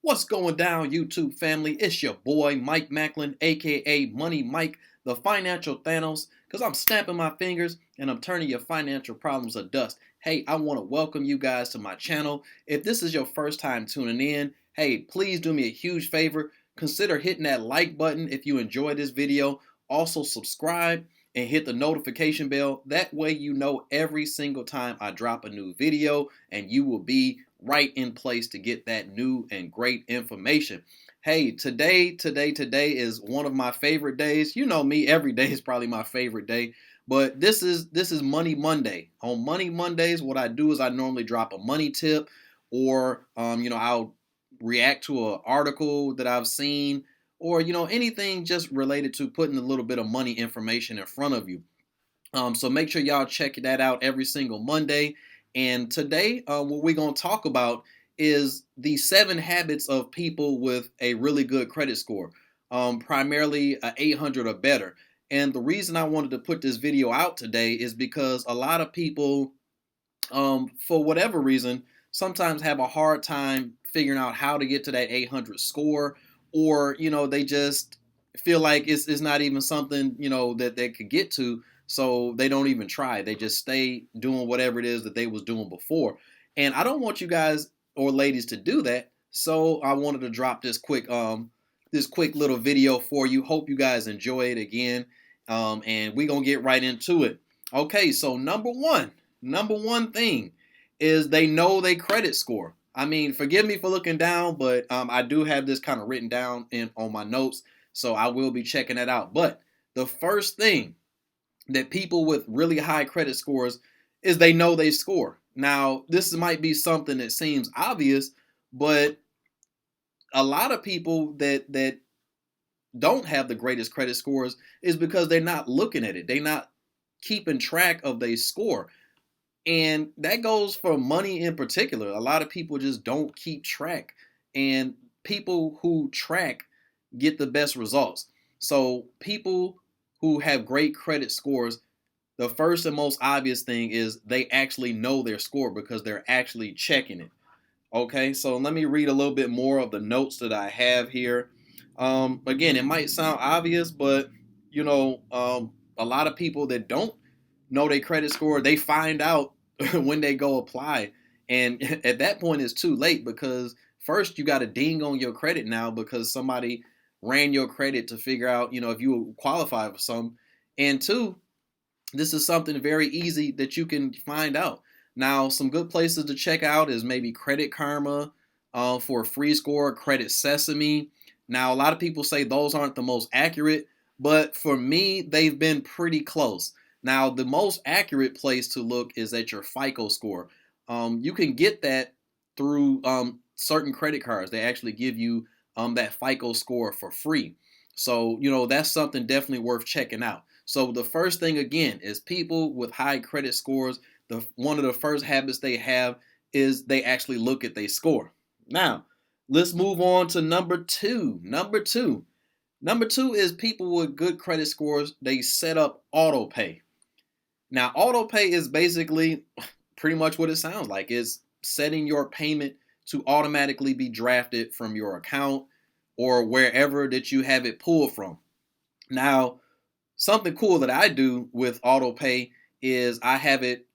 What's going down, YouTube family? It's your boy, Mike Macklin, aka Money Mike, the financial Thanos, because I'm snapping my fingers and I'm turning your financial problems to dust. Hey, I want to welcome you guys to my channel. If this is your first time tuning in, hey, please do me a huge favor. Consider hitting that like button if you enjoyed this video. Also, subscribe and hit the notification bell. That way you know every single time I drop a new video and you will be right in place to get that new and great information. Hey, today is one of my favorite days. You know me, every day is probably my favorite day, but this is Money Monday. On Money Mondays, what I do is I normally drop a money tip, or I'll react to an article that I've seen, or anything just related to putting a little bit of money information in front of you. So make sure y'all check that out every single Monday. And today, what we're going to talk about is the 7 habits of people with a really good credit score, primarily 800 or better. And the reason I wanted to put this video out today is because a lot of people, for whatever reason, sometimes have a hard time figuring out how to get to that 800 score, or they just feel like it's not even something that they could get to, so they don't even try. They just stay doing whatever it is that they was doing before. And I don't want you guys or ladies to do that, so I wanted to drop this quick little video for you. Hope you guys enjoy it again, and we're gonna get right into it. Okay, so number one thing is they know they credit score. I mean, forgive me for looking down, but I do have this kind of written down on my notes, so I will be checking that out. But the first thing that people with really high credit scores is they know they score. Now, this might be something that seems obvious, but a lot of people that don't have the greatest credit scores is because they're not looking at it. They're not keeping track of their score. And that goes for money in particular. A lot of people just don't keep track. And people who track get the best results. So people who have great credit scores, the first and most obvious thing is they actually know their score because they're actually checking it. Okay, so let me read a little bit more of the notes that I have here. Again, it might sound obvious, but a lot of people that don't know their credit score, they find out when they go apply, and at that point it's too late, because first you got a ding on your credit now because somebody ran your credit to figure out if you qualify for some, and two, this is something very easy that you can find out. Now, some good places to check out is maybe Credit Karma, for a free score, Credit Sesame. Now, a lot of people say those aren't the most accurate, but for me, they've been pretty close. Now, the most accurate place to look is at your FICO score. You can get that through certain credit cards. They actually give you that FICO score for free. So, that's something definitely worth checking out. So the first thing, again, is people with high credit scores, one of the first habits they have is they actually look at their score. Now, let's move on to number two. Number two is people with good credit scores, they set up auto pay. Now, auto pay is basically pretty much what it sounds like. It's setting your payment to automatically be drafted from your account or wherever that you have it pulled from. Now, something cool that I do with auto pay is I have it,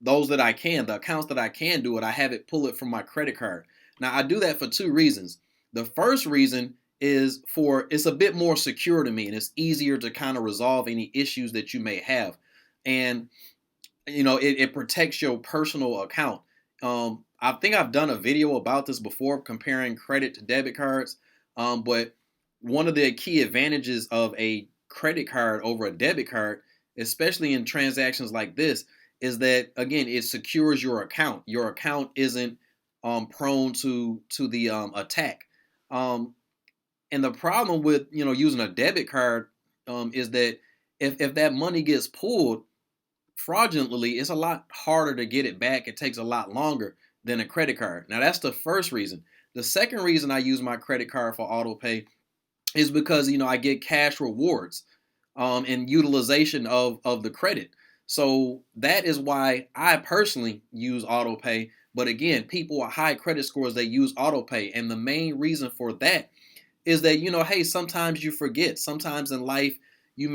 the accounts that I can do it, I have it pull it from my credit card. Now, I do that for 2 reasons. The first reason is for it's a bit more secure to me, and it's easier to kind of resolve any issues that you may have. And it protects your personal account. I think I've done a video about this before, comparing credit to debit cards. But one of the key advantages of a credit card over a debit card, especially in transactions like this, is that, again, it secures your account. Your account isn't prone to the attack. And the problem with using a debit card is that if that money gets pulled fraudulently, it's a lot harder to get it back. It takes a lot longer than a credit card. Now, that's the first reason. The second reason I use my credit card for auto pay is because I get cash rewards and utilization of the credit. So that is why I personally use auto pay. But again, people with high credit scores, they use auto pay. And the main reason for that is that, hey, sometimes you forget. Sometimes in life, you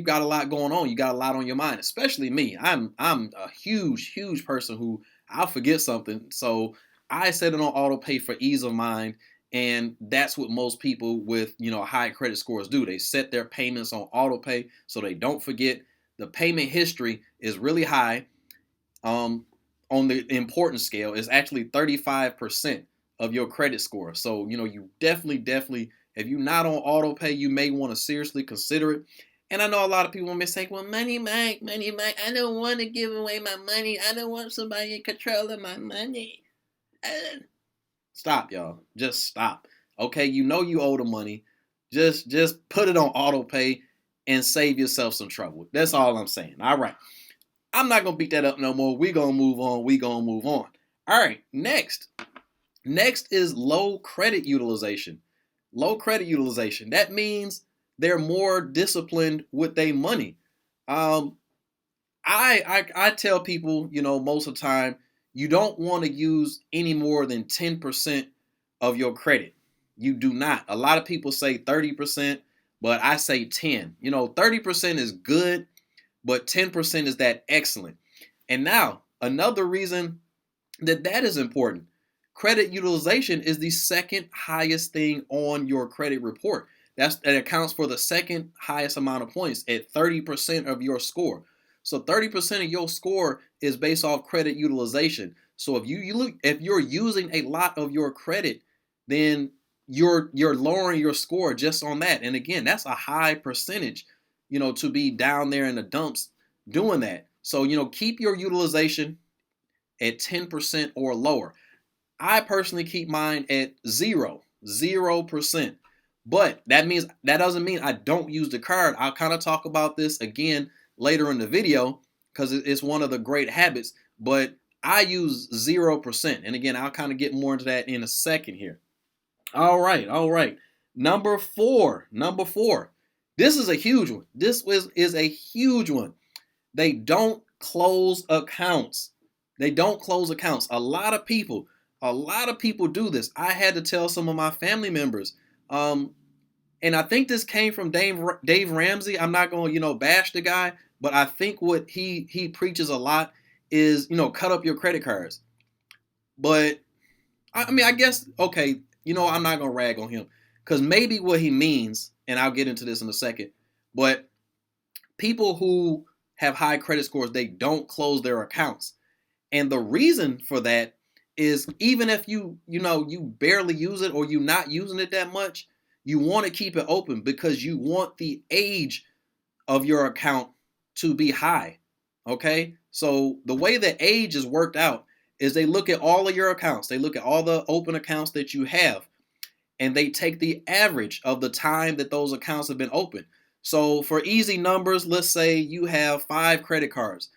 got a lot going on. You got a lot on your mind, especially me. I'm a huge person who I'll forget something. So I set it on auto pay for ease of mind. And that's what most people with, high credit scores do. They set their payments on auto pay so they don't forget. The payment history is really high. On the importance scale, is actually 35% of your credit score. So, you definitely, if you're not on auto pay, you may want to seriously consider it. And I know a lot of people may say, well, money, Mike, I don't want to give away my money. I don't want somebody in control of my money. Stop, y'all. Just stop. Okay, you owe the money. Just put it on auto pay and save yourself some trouble. That's all I'm saying. All right. I'm not going to beat that up no more. We're going to move on. All right, next. Next is low credit utilization. Low credit utilization. That means they're more disciplined with their money. I tell people, most of the time, you don't want to use any more than 10% of your credit. You do not. A lot of people say 30%, but I say 10. 30% is good, but 10% is that excellent. And now, another reason that is important. Credit utilization is the second highest thing on your credit report. That accounts for the second highest amount of points at 30% of your score. So 30% of your score is based off credit utilization. So if you're using a lot of your credit, then you're lowering your score just on that. And again, that's a high percentage, to be down there in the dumps doing that. So, keep your utilization at 10% or lower. I personally keep mine at 0%. But that doesn't mean I don't use the card. I'll kind of talk about this again later in the video because it's one of the great habits. But I use 0%. And again, I'll kind of get more into that in a second here. All right. Number four. This is a huge one. This is a huge one. They don't close accounts. A lot of people do this. I had to tell some of my family members. And I think this came from Dave Ramsey. I'm not going to, bash the guy, but I think what he preaches a lot is, cut up your credit cards. But I guess, okay, I'm not going to rag on him because maybe what he means, and I'll get into this in a second, but people who have high credit scores, they don't close their accounts. And the reason for that is even if you barely use it or you're not using it that much, you want to keep it open because you want the age of your account to be high. Okay? So the way the age is worked out is they look at all of your accounts. They look at all the open accounts that you have, and they take the average of the time that those accounts have been open. So for easy numbers, let's say you have 5 credit cards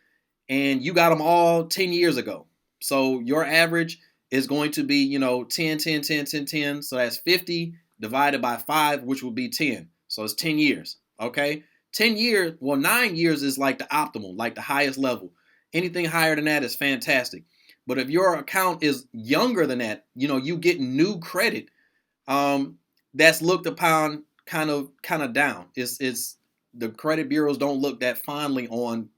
and you got them all 10 years ago. So your average is going to be, 10, 10, 10, 10, 10. So that's 50 divided by 5, which would be 10. So it's 10 years. Okay? 10 years, 9 years is like the optimal, like the highest level. Anything higher than that is fantastic. But if your account is younger than that, you get new credit. That's looked upon kind of down. It's the credit bureaus don't look that fondly on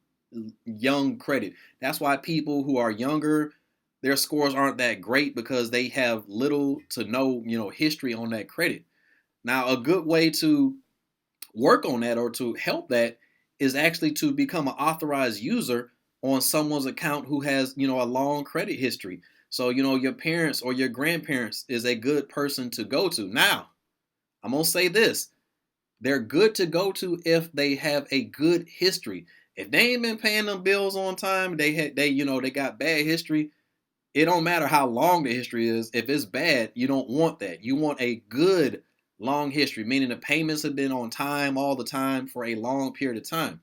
young credit. That's why people who are younger, their scores aren't that great because they have little to no, history on that credit. Now, a good way to work on that or to help that is actually to become an authorized user on someone's account who has, a long credit history. So, your parents or your grandparents is a good person to go to. Now, I'm going to say this. They're good to go to if they have a good history. If they ain't been paying them bills on time, they got bad history. It don't matter how long the history is. If it's bad, you don't want that. You want a good long history, meaning the payments have been on time all the time for a long period of time.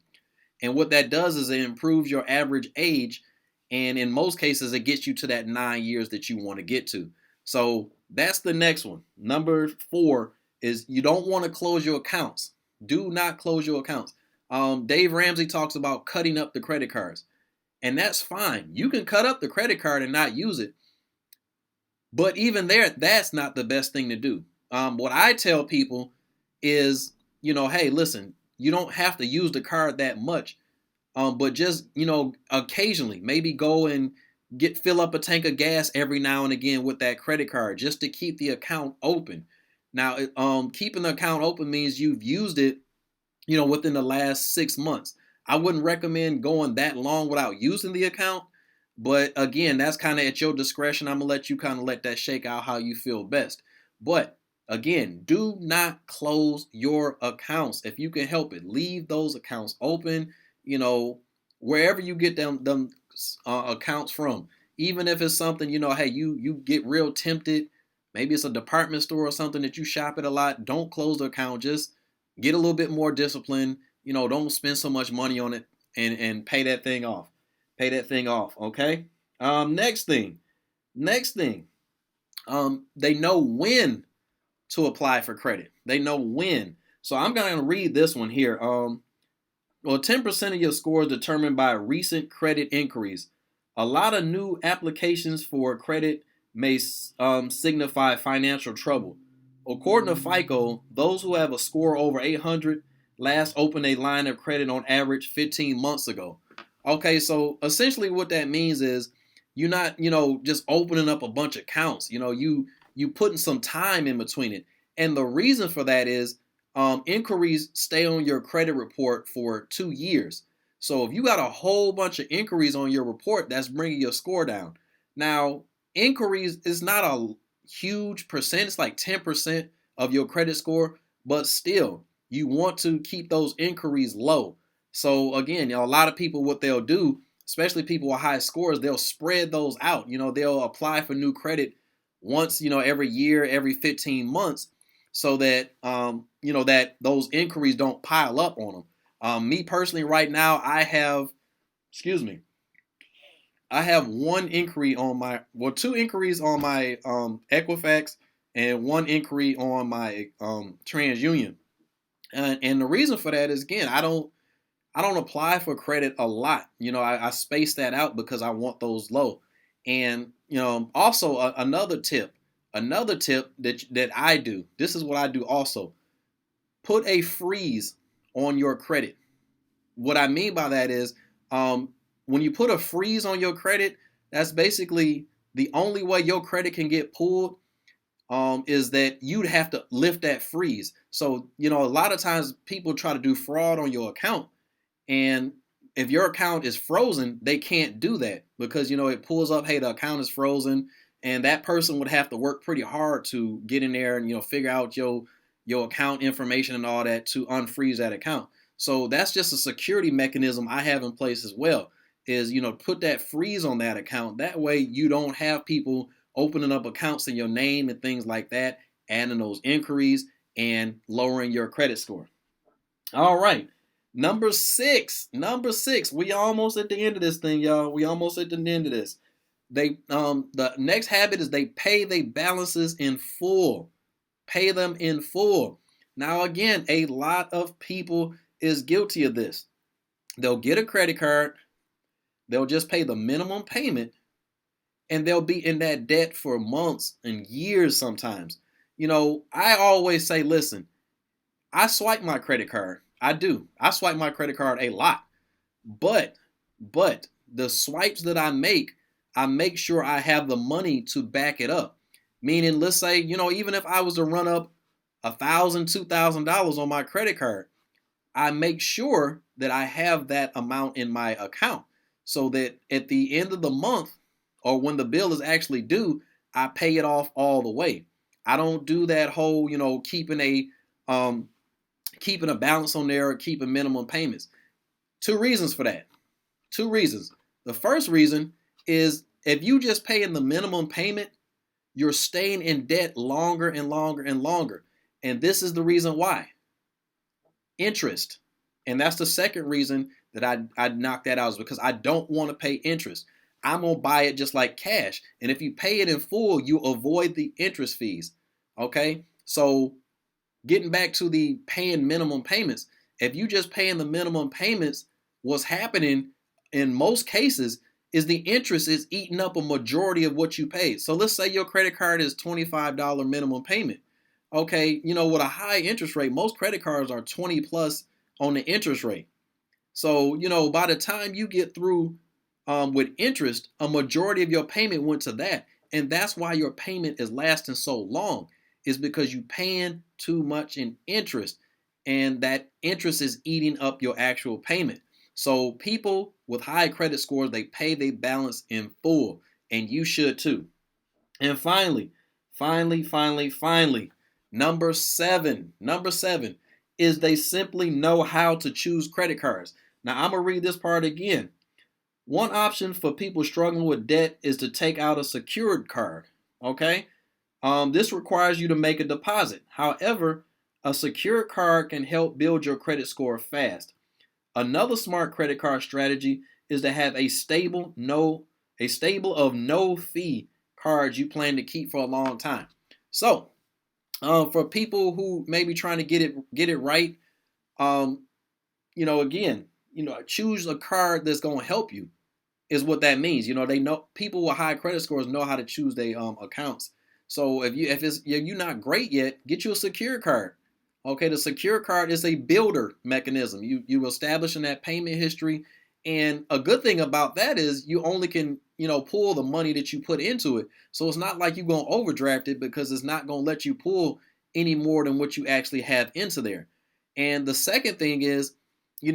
And what that does is it improves your average age. And in most cases, it gets you to that 9 years that you want to get to. So that's the next one. Number 4 is you don't want to close your accounts. Do not close your accounts. Dave Ramsey talks about cutting up the credit cards. And that's fine. You can cut up the credit card and not use it. But even there, that's not the best thing to do. What I tell people is, hey, listen, you don't have to use the card that much, but just occasionally, maybe go and fill up a tank of gas every now and again with that credit card, just to keep the account open. Now, keeping the account open means you've used it, within the last 6 months. I wouldn't recommend going that long without using the account. But again, that's kind of at your discretion. I'm going to let you kind of let that shake out how you feel best. But again, do not close your accounts. If you can help it, leave those accounts open, wherever you get them accounts from. Even if it's something, hey, you get real tempted. Maybe it's a department store or something that you shop at a lot. Don't close the account. Just get a little bit more discipline. Don't spend so much money on it, and pay that thing off. Pay that thing off, okay? Next thing. They know when to apply for credit. They know when. So I'm going to read this one here. Well, 10% of your score is determined by recent credit inquiries. A lot of new applications for credit may signify financial trouble. According to FICO, those who have a score over 800 last opened a line of credit on average 15 months ago. Okay, so essentially what that means is you're not, just opening up a bunch of accounts. You putting some time in between it. And the reason for that is inquiries stay on your credit report for 2 years. So if you got a whole bunch of inquiries on your report, that's bringing your score down. Now, inquiries is not a huge percent. It's like 10% of your credit score, but still, you want to keep those inquiries low. So again, a lot of people, what they'll do, especially people with high scores, they'll spread those out. They'll apply for new credit once, every year, every 15 months, so that that those inquiries don't pile up on them. Me personally, right now, I have one inquiry on two inquiries on my Equifax, and one inquiry on my TransUnion. And the reason for that is, again, I don't apply for credit a lot. I space that out because I want those low. And also another tip that I do. This is what I do also. Put a freeze on your credit. What I mean by that is, when you put a freeze on your credit, that's basically the only way your credit can get pulled, is that you'd have to lift that freeze. So, a lot of times people try to do fraud on your account. And if your account is frozen, they can't do that because, it pulls up, hey, the account is frozen. And that person would have to work pretty hard to get in there and, figure out your account information and all that to unfreeze that account. So that's just a security mechanism I have in place as well, is, put that freeze on that account. That way you don't have people opening up accounts in your name and things like that, adding those inquiries and lowering your credit score. All right. Number six. We almost at the end of this thing, y'all. We almost at the end of this. The next habit is they pay their balances in full. Pay them in full. Now, again, a lot of people is guilty of this. They'll get a credit card, they'll just pay the minimum payment, and they'll be in that debt for months and years sometimes. I always say, listen, I swipe my credit card. I do. I swipe my credit card a lot. But the swipes that I make sure I have the money to back it up. Meaning, let's say, even if I was to run up $1,000, $2,000 on my credit card, I make sure that I have that amount in my account so that at the end of the month, or when the bill is actually due, I pay it off all the way. I don't do that whole, keeping a balance on there or keeping minimum payments. Two reasons for that. Two reasons. The first reason is if you just pay in the minimum payment, you're staying in debt longer and longer and longer. And this is the reason why. Interest. And that's the second reason that I knock that out, is because I don't want to pay interest. I'm going to buy it just like cash. And if you pay it in full, you avoid the interest fees. Okay? So getting back to the paying minimum payments, if you just paying the minimum payments, what's happening in most cases is the interest is eating up a majority of what you paid. So let's say your credit card is $25 minimum payment. Okay, with a high interest rate, most credit cards are 20 plus on the interest rate. So, by the time you get through with interest, a majority of your payment went to that. And that's why your payment is lasting so long, is because you paying too much in interest. And that interest is eating up your actual payment. So people with high credit scores, they pay their balance in full. And you should too. And finally, number seven is they simply know how to choose credit cards. Now I'm gonna read this part again. One option for people struggling with debt is to take out a secured card. Okay, this requires you to make a deposit. However, a secured card can help build your credit score fast. Another smart credit card strategy is to have a stable of no fee cards you plan to keep for a long time. So, for people who may be trying to get it right, again, choose a card that's going to help you is what that means. They know people with high credit scores know how to choose their accounts. So if you're not great yet, get you a secure card. Okay, the secure card is a builder mechanism. You establishing that payment history, and a good thing about that is you only can pull the money that you put into it. So it's not like you're gonna overdraft it, because it's not gonna let you pull any more than what you actually have into there. And the second thing is, you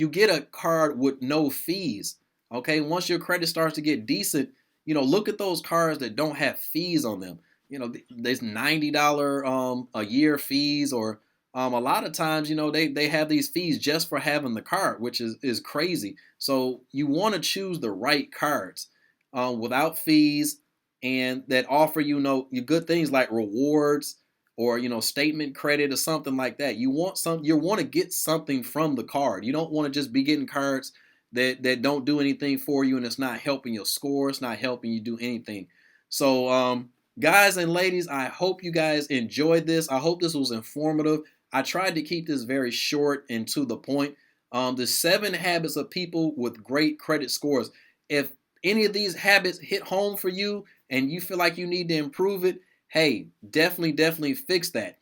get a card with no fees. Okay, once your credit starts to get decent, look at those cards that don't have fees on them. There's $90 a year fees, or a lot of times, they have these fees just for having the card, which is crazy. So you want to choose the right cards without fees, and that offer you good things like rewards, or statement credit or something like that. You want to get something from the card. You don't want to just be getting cards that don't do anything for you, and it's not helping your score. It's not helping you do anything. So guys and ladies, I hope you guys enjoyed this. I hope this was informative. I tried to keep this very short and to the point. The 7 habits of people with great credit scores. If any of these habits hit home for you and you feel like you need to improve it, hey, definitely fix that.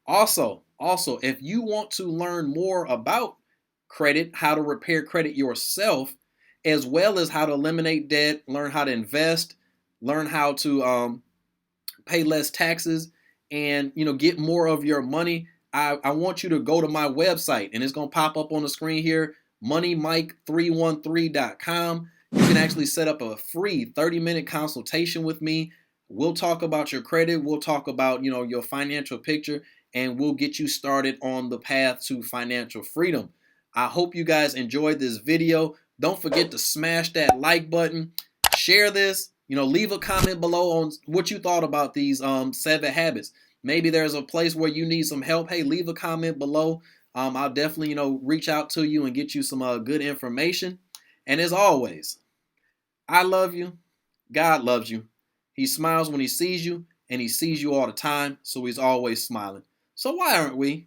Also, if you want to learn more about credit, how to repair credit yourself, as well as how to eliminate debt, learn how to invest, learn how to pay less taxes, and get more of your money, I want you to go to my website, and it's going to pop up on the screen here, moneymike313.com. You can actually set up a free 30-minute consultation with me. We'll talk about your credit. We'll talk about your financial picture, and we'll get you started on the path to financial freedom. I hope you guys enjoyed this video. Don't forget to smash that like button, share this, leave a comment below on what you thought about these 7 habits. Maybe there's a place where you need some help. Hey, leave a comment below. I'll definitely, reach out to you and get you some good information. And as always, I love you. God loves you. He smiles when he sees you, and he sees you all the time, so he's always smiling. So why aren't we?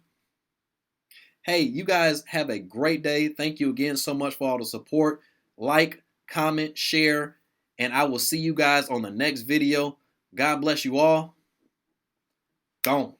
Hey, you guys have a great day. Thank you again so much for all the support. Like, comment, share, and I will see you guys on the next video. God bless you all. Gone.